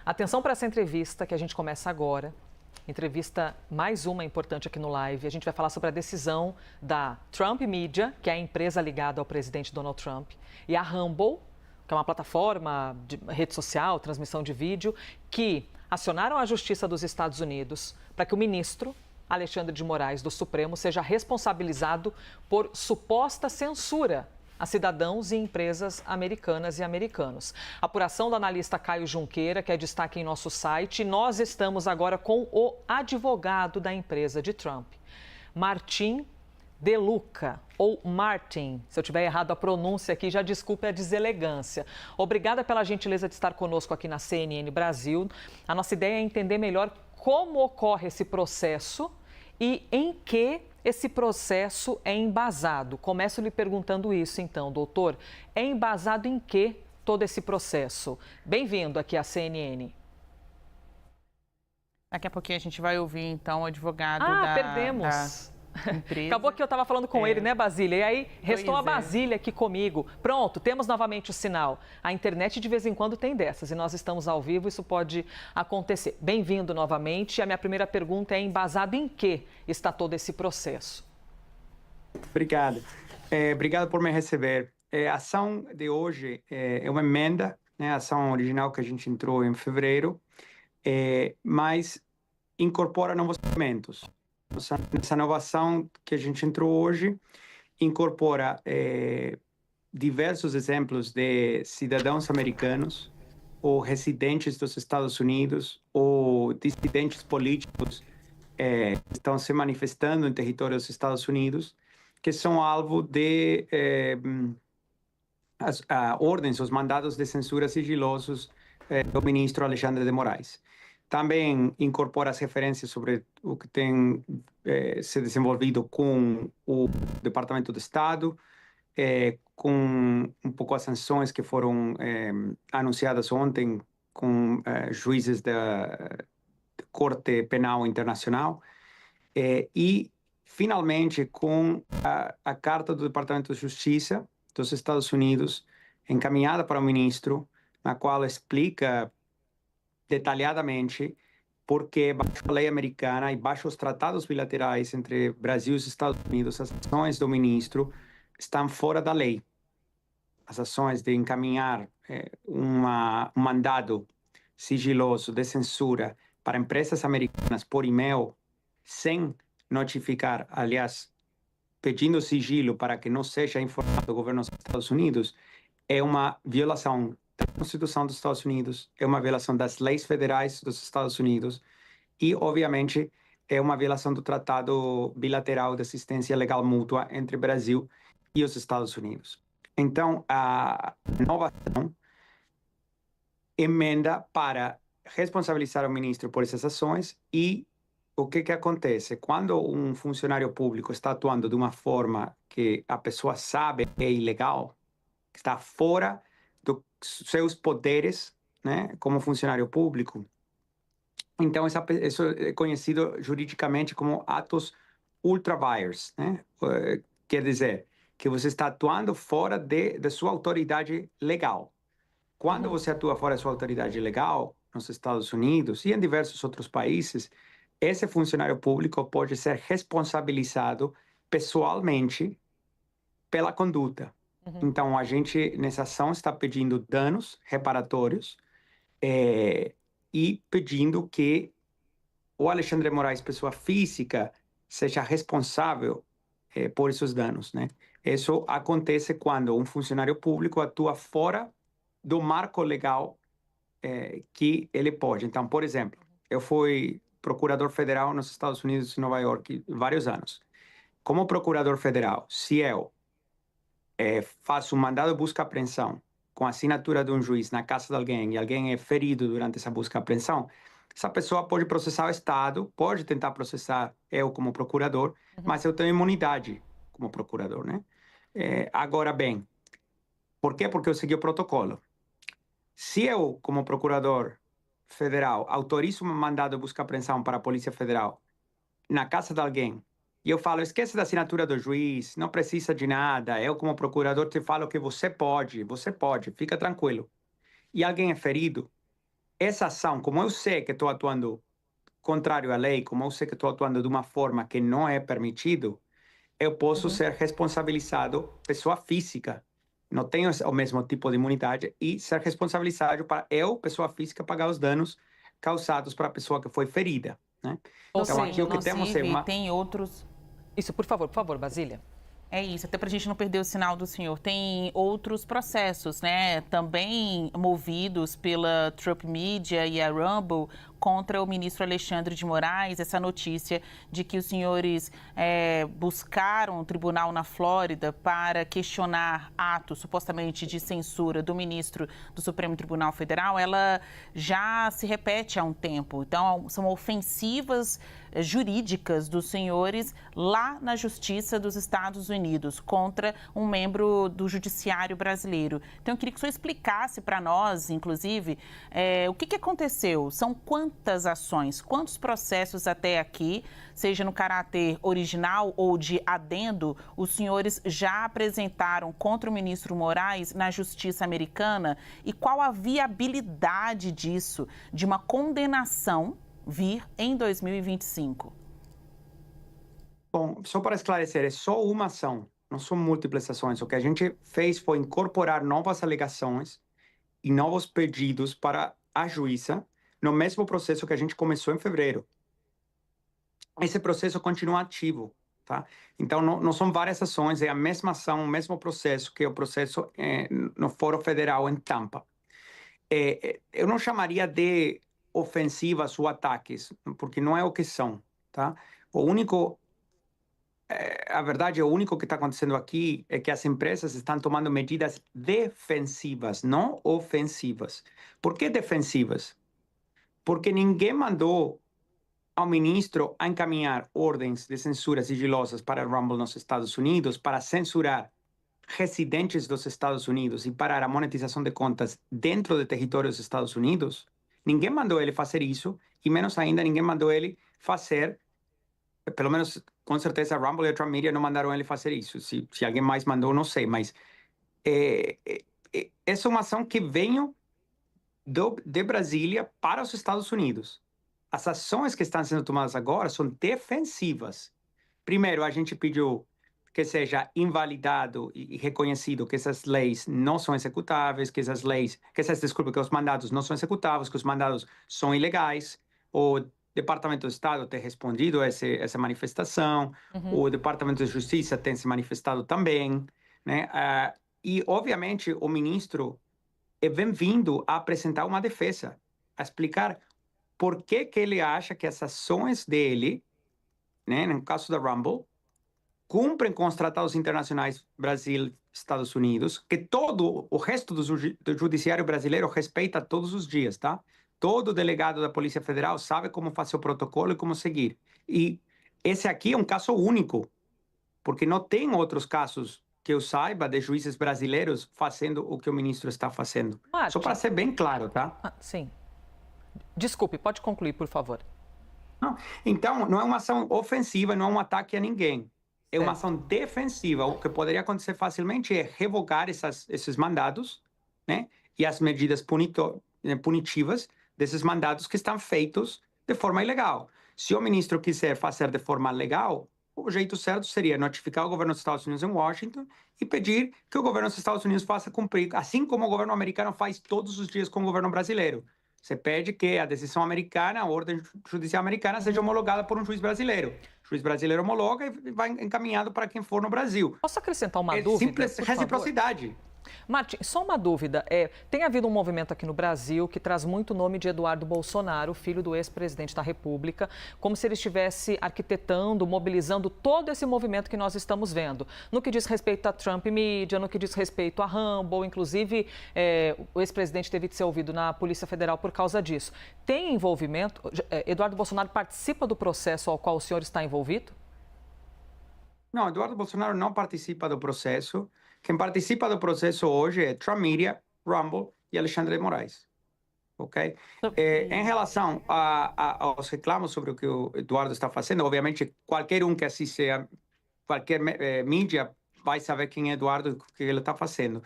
Atenção para essa entrevista que a gente começa agora. Entrevista mais uma importante aqui no Live. A gente vai falar sobre a decisão da Trump Media, que é a empresa ligada ao presidente Donald Trump, e a Rumble, que é uma plataforma de rede social, transmissão de vídeo, que acionaram a Justiça dos Estados Unidos para que o ministro Alexandre de Moraes do Supremo seja responsabilizado por suposta censura a cidadãos e empresas americanas e americanos. Apuração do analista Caio Junqueira, que é destaque em nosso site. Nós estamos agora com o advogado da empresa de Trump, Martin De Luca, ou Martin. Se eu tiver errado a pronúncia aqui, já desculpe a deselegância. Obrigada pela gentileza de estar conosco aqui na CNN Brasil. A nossa ideia é entender melhor como ocorre esse processo e em que esse processo é embasado. Começo lhe perguntando isso, então, doutor. É embasado em que todo esse processo? Bem-vindo aqui à CNN. Daqui a pouquinho a gente vai ouvir, então, o advogado perdemos. Da empresa. Acabou que eu estava falando com ele, né, Basília? E aí restou a Basília aqui comigo. Pronto, temos novamente o sinal. A internet de vez em quando tem dessas e nós estamos ao vivo, isso pode acontecer. Bem-vindo novamente. A minha primeira pergunta é embasado em que está todo esse processo? Obrigado. Obrigado por me receber. A ação de hoje é uma emenda, né, a ação original que a gente entrou em fevereiro, mas incorpora novos elementos. Essa nova ação que a gente entrou hoje incorpora diversos exemplos de cidadãos americanos ou residentes dos Estados Unidos ou dissidentes políticos que estão se manifestando em território dos Estados Unidos, que são alvo de as ordens, os mandados de censura sigilosos do ministro Alexandre de Moraes. Também incorpora as referências sobre o que tem se desenvolvido com o Departamento de Estado, com um pouco as sanções que foram anunciadas ontem com juízes da Corte Penal Internacional, e, finalmente, com a carta do Departamento de Justiça dos Estados Unidos, encaminhada para o ministro, na qual explica detalhadamente porque, baixo a lei americana e baixo os tratados bilaterais entre Brasil e os Estados Unidos, as ações do ministro estão fora da lei. As ações de encaminhar um mandado sigiloso de censura para empresas americanas por e-mail, sem notificar, aliás, pedindo sigilo para que não seja informado o governo dos Estados Unidos, é uma violação da Constituição dos Estados Unidos, é uma violação das leis federais dos Estados Unidos e, obviamente, é uma violação do Tratado Bilateral de Assistência Legal Mútua entre Brasil e os Estados Unidos. Então, a nova ação emenda para responsabilizar o ministro por essas ações e o que acontece? Quando um funcionário público está atuando de uma forma que a pessoa sabe que é ilegal, está fora dos seus poderes, né, como funcionário público, então isso é conhecido juridicamente como atos ultra vires, né? Quer dizer que você está atuando fora da sua autoridade legal. Quando você atua fora da sua autoridade legal, nos Estados Unidos e em diversos outros países, esse funcionário público pode ser responsabilizado pessoalmente pela conduta. Então, a gente, nessa ação, está pedindo danos reparatórios e pedindo que o Alexandre de Moraes, pessoa física, seja responsável por esses danos, né? Isso acontece quando um funcionário público atua fora do marco legal que ele pode. Então, por exemplo, eu fui procurador federal nos Estados Unidos, em Nova York, vários anos. Como procurador federal, se eu faço um mandado de busca e apreensão com a assinatura de um juiz na casa de alguém e alguém é ferido durante essa busca e apreensão, essa pessoa pode processar o Estado, pode tentar processar eu como procurador, mas eu tenho imunidade como procurador, né? Agora bem, por quê? Porque eu segui o protocolo. Se eu, como procurador federal, autorizo um mandado de busca e apreensão para a Polícia Federal na casa de alguém, e eu falo, esquece da assinatura do juiz, não precisa de nada, eu como procurador te falo que você pode, fica tranquilo. E alguém é ferido, essa ação, como eu sei que estou atuando contrário à lei, como eu sei que estou atuando de uma forma que não é permitido, eu posso ser responsabilizado pessoa física. Não tenho o mesmo tipo de imunidade e ser responsabilizado para eu, pessoa física, pagar os danos causados para a pessoa que foi ferida, né? Ou Então, aqui seja, o que temos é Inclusive, uma... tem outros. Isso, por favor, Basília. É isso, até para a gente não perder o sinal do senhor. Tem outros processos, né? Também movidos pela Trump Media e a Rumble contra o ministro Alexandre de Moraes. Essa notícia de que os senhores buscaram o tribunal na Flórida para questionar atos supostamente de censura do ministro do Supremo Tribunal Federal, ela já se repete há um tempo. Então, são ofensivas jurídicas dos senhores lá na Justiça dos Estados Unidos contra um membro do Judiciário brasileiro. Então, eu queria que o senhor explicasse para nós, inclusive, o que aconteceu. São quantas ações, quantos processos até aqui, seja no caráter original ou de adendo, os senhores já apresentaram contra o ministro Moraes na Justiça americana e qual a viabilidade disso, de uma condenação vir em 2025? Bom, só para esclarecer, é só uma ação, não são múltiplas ações. O que a gente fez foi incorporar novas alegações e novos pedidos para a juíza no mesmo processo que a gente começou em fevereiro. Esse processo continua ativo, tá? Então, não são várias ações, é a mesma ação, o mesmo processo, que é o processo no Fórum Federal em Tampa. Eu não chamaria de ofensivas ou ataques, porque não é o que são, tá? A verdade, o único que está acontecendo aqui é que as empresas estão tomando medidas defensivas, não ofensivas. Por que defensivas? Porque ninguém mandou ao ministro a encaminhar ordens de censura sigilosas para a Rumble nos Estados Unidos para censurar residentes dos Estados Unidos e parar a monetização de contas dentro do território dos Estados Unidos. Ninguém mandou ele fazer isso e, menos ainda, ninguém mandou ele fazer, pelo menos, com certeza, a Rumble e a Trump Media não mandaram ele fazer isso. Se alguém mais mandou, não sei, mas essa é uma ação que veio de Brasília para os Estados Unidos. As ações que estão sendo tomadas agora são defensivas. Primeiro, a gente pediu que seja invalidado e reconhecido que essas leis não são executáveis, que os mandados não são executáveis, que os mandados são ilegais. O Departamento de Estado tem respondido a essa manifestação, o Departamento de Justiça tem se manifestado também, né? E, obviamente, o ministro é bem-vindo a apresentar uma defesa, a explicar por que ele acha que as ações dele, né, no caso da Rumble, cumprem com os tratados internacionais Brasil, Estados Unidos, que todo o resto do judiciário brasileiro respeita todos os dias, tá? Todo delegado da Polícia Federal sabe como fazer o protocolo e como seguir. E esse aqui é um caso único, porque não tem outros casos que eu saiba de juízes brasileiros fazendo o que o ministro está fazendo. Martin. Só para ser bem claro, tá? Sim. Desculpe, pode concluir, por favor. Não. Então, não é uma ação ofensiva, não é um ataque a ninguém. É uma ação defensiva. O que poderia acontecer facilmente é revogar esses mandados, né? E as medidas punitivas desses mandados que estão feitos de forma ilegal. Se o ministro quiser fazer de forma legal, o jeito certo seria notificar o governo dos Estados Unidos em Washington e pedir que o governo dos Estados Unidos faça cumprir, assim como o governo americano faz todos os dias com o governo brasileiro. Você pede que a decisão americana, a ordem judicial americana, seja homologada por um juiz brasileiro. O juiz brasileiro homologa e vai encaminhado para quem for no Brasil. Posso acrescentar uma dúvida? Simples reciprocidade. Martin, só uma dúvida. Tem havido um movimento aqui no Brasil que traz muito o nome de Eduardo Bolsonaro, filho do ex-presidente da República, como se ele estivesse arquitetando, mobilizando todo esse movimento que nós estamos vendo. No que diz respeito à Trump Media, no que diz respeito à Rumble, inclusive o ex-presidente teve de ser ouvido na Polícia Federal por causa disso. Tem envolvimento? Eduardo Bolsonaro participa do processo ao qual o senhor está envolvido? Não, Eduardo Bolsonaro não participa do processo. Quem participa do processo hoje é Trump Media, Rumble e Alexandre de Moraes. Ok? Em relação aos reclamos sobre o que o Eduardo está fazendo, obviamente, qualquer um que assiste a qualquer mídia vai saber quem é Eduardo e o que ele está fazendo.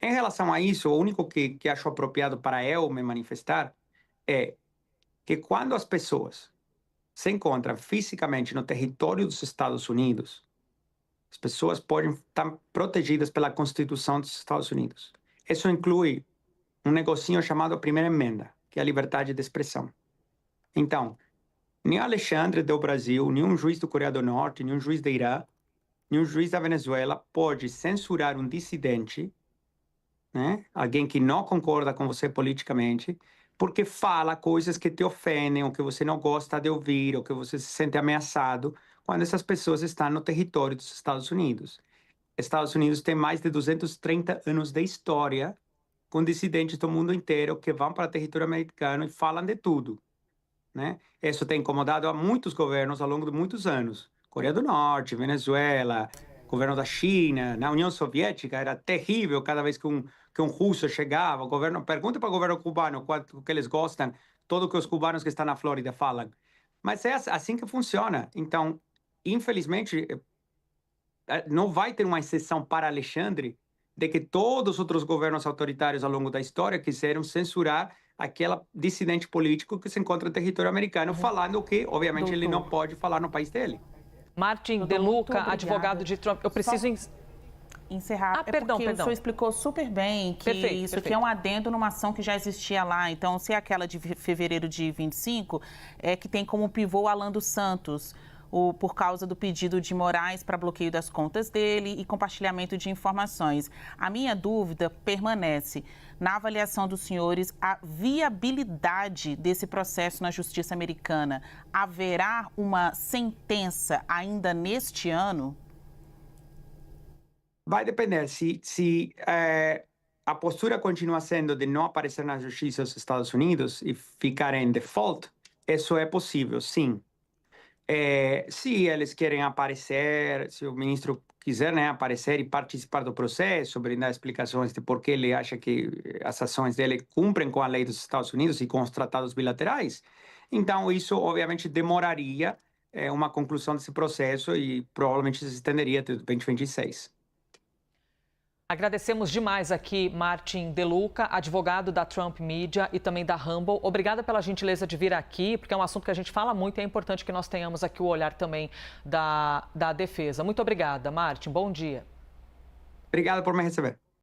Em relação a isso, o único que acho apropriado para eu me manifestar é que quando as pessoas se encontram fisicamente no território dos Estados Unidos, as pessoas podem estar protegidas pela Constituição dos Estados Unidos. Isso inclui um negocinho chamado Primeira Emenda, que é a liberdade de expressão. Então, nem Alexandre do Brasil, nenhum juiz do Coreia do Norte, nenhum juiz do Irã, nenhum juiz da Venezuela pode censurar um dissidente, né? Alguém que não concorda com você politicamente, porque fala coisas que te ofendem, ou que você não gosta de ouvir, ou que você se sente ameaçado, quando essas pessoas estão no território dos Estados Unidos. Estados Unidos tem mais de 230 anos de história com dissidentes do mundo inteiro que vão para o território americano e falam de tudo, né? Isso tem incomodado a muitos governos ao longo de muitos anos. Coreia do Norte, Venezuela, governo da China, na União Soviética era terrível cada vez que um russo chegava. O governo, pergunta para o governo cubano quanto que eles gostam, tudo que os cubanos que estão na Flórida falam. Mas é assim que funciona. Então, infelizmente, não vai ter uma exceção para Alexandre de que todos os outros governos autoritários ao longo da história quiseram censurar aquela dissidente político que se encontra no território americano, falando que, obviamente, ele não pode falar no país dele. Martin De Luca, advogado de Trump. Eu preciso encerrar. Perdão. O senhor explicou super bem que isso aqui é um adendo numa ação que já existia lá. Então, se é aquela de fevereiro de 25, é que tem como pivô Alan dos Santos, por causa do pedido de Moraes para bloqueio das contas dele e compartilhamento de informações. A minha dúvida permanece. Na avaliação dos senhores, a viabilidade desse processo na justiça americana, haverá uma sentença ainda neste ano? Vai depender. Se a postura continua sendo de não aparecer na justiça dos Estados Unidos e ficar em default, isso é possível, sim. Se eles querem aparecer, se o ministro quiser, né, aparecer e participar do processo, brindar explicações de por que ele acha que as ações dele cumprem com a lei dos Estados Unidos e com os tratados bilaterais, então isso obviamente demoraria uma conclusão desse processo e provavelmente se estenderia até 2026. Agradecemos demais aqui Martin De Luca, advogado da Trump Media e também da Rumble. Obrigada pela gentileza de vir aqui, porque é um assunto que a gente fala muito e é importante que nós tenhamos aqui o olhar também da defesa. Muito obrigada, Martin. Bom dia. Obrigado por me receber.